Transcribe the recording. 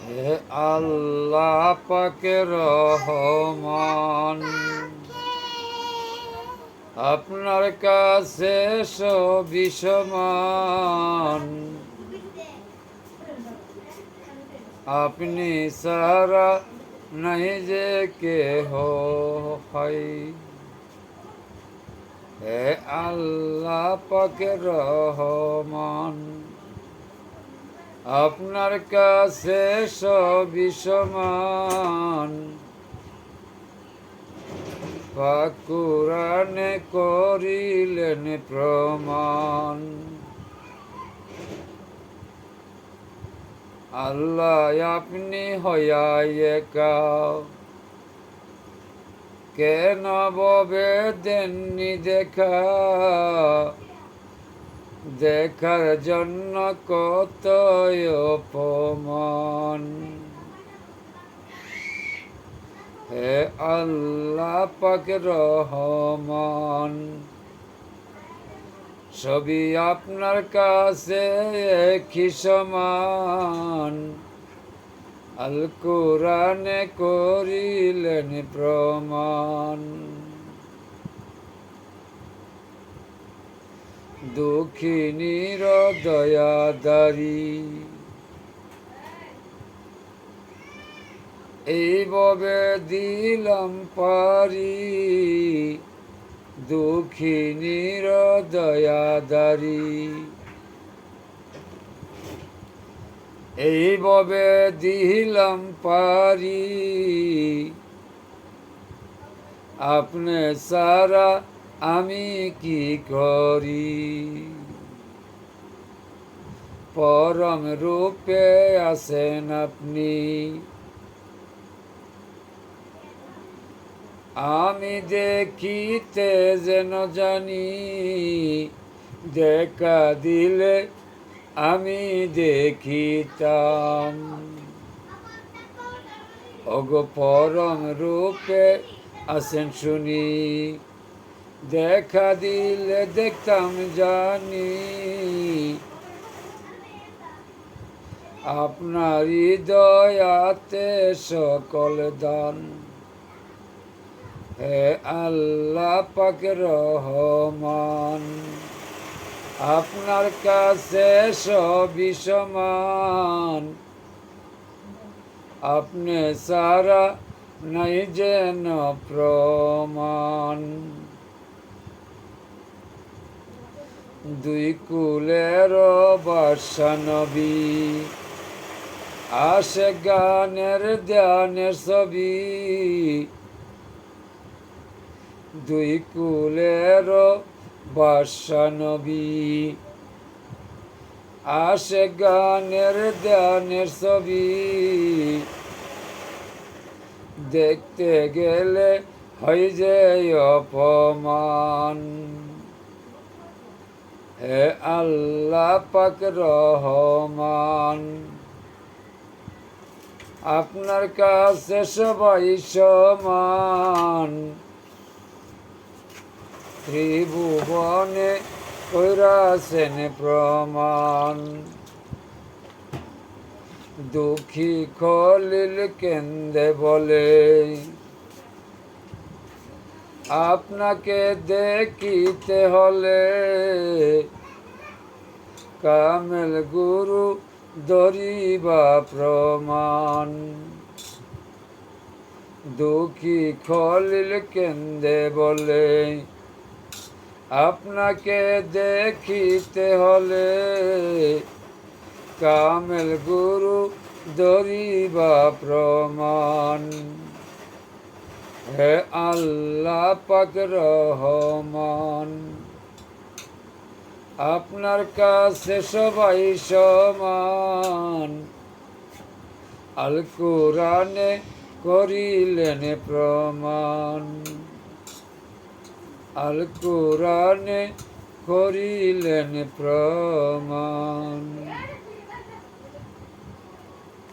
হে আল্লাহ পাকের রহমান, আপনার কাছে সবই সমান। আপনি সারা নাই যে কেহ হয়। হে আল্লাহ পাকের রহমান, আপনার কাছে সবই সমান। পাক কুরআনে করিলেন প্রমাণ। আল্লাহ আপনি হইয়া একা, কেন ববে দেননি দেখা? দেখার জন্য কত অপমান। হে আল্লাহ পাক রহমান, সবই আপনার কাছে একই সমান। আল কুরআনে করিলেন প্রমাণ। দুঃখিনীর দয়াদারি, এইভাবে দিলাম পারি। দুঃখিনীর দয়াদারি, এইভাবে দিলাম পারি। আপনি সারা আমি কি করি? পরম রূপে আছেন আপনি, আমি দেখিতে যেন জানি। দেখা দিলে আমি দেখিতাম। ওগো পরম রূপে আছেন শুনি, দেখা দিলে দেখতাম জানি। আপনার হৃদয়াতে সকল দান। হে আল্লাহ পাক রহমান, আপনার কাছে সবই সমান। আপনি সারা নাই যেন প্রমাণ। দুই কুলের বাদশা নবী, আসে গানের ধ্যানের ছবি। দুই কুলের বাদশা নবী, আসে গানের ধ্যানের ছবি। দেখতে গেলে হয় যে অপমান। হে আল্লাহ পাক রহমান, আপনার কাছে সবাই সমান। ত্রিভুবনে কইরাছেন প্রমাণ। দুঃখী খলিল কেন্দে বলে, আপনাকে দেখিতে হলে কামেল গুরু দরিবা প্রমাণ। দুঃখী খলিল কেন্দে বলে, আপনাকে দেখিতে হলে কামেল গুরু দরিবা প্রমাণ। হে আল্লাহ পাক রহমান, আপনার কাছে সবাই সমান। আল কুরআনে করিলেন প্রমাণ। আল কুরআনে করিলেন প্রমাণ।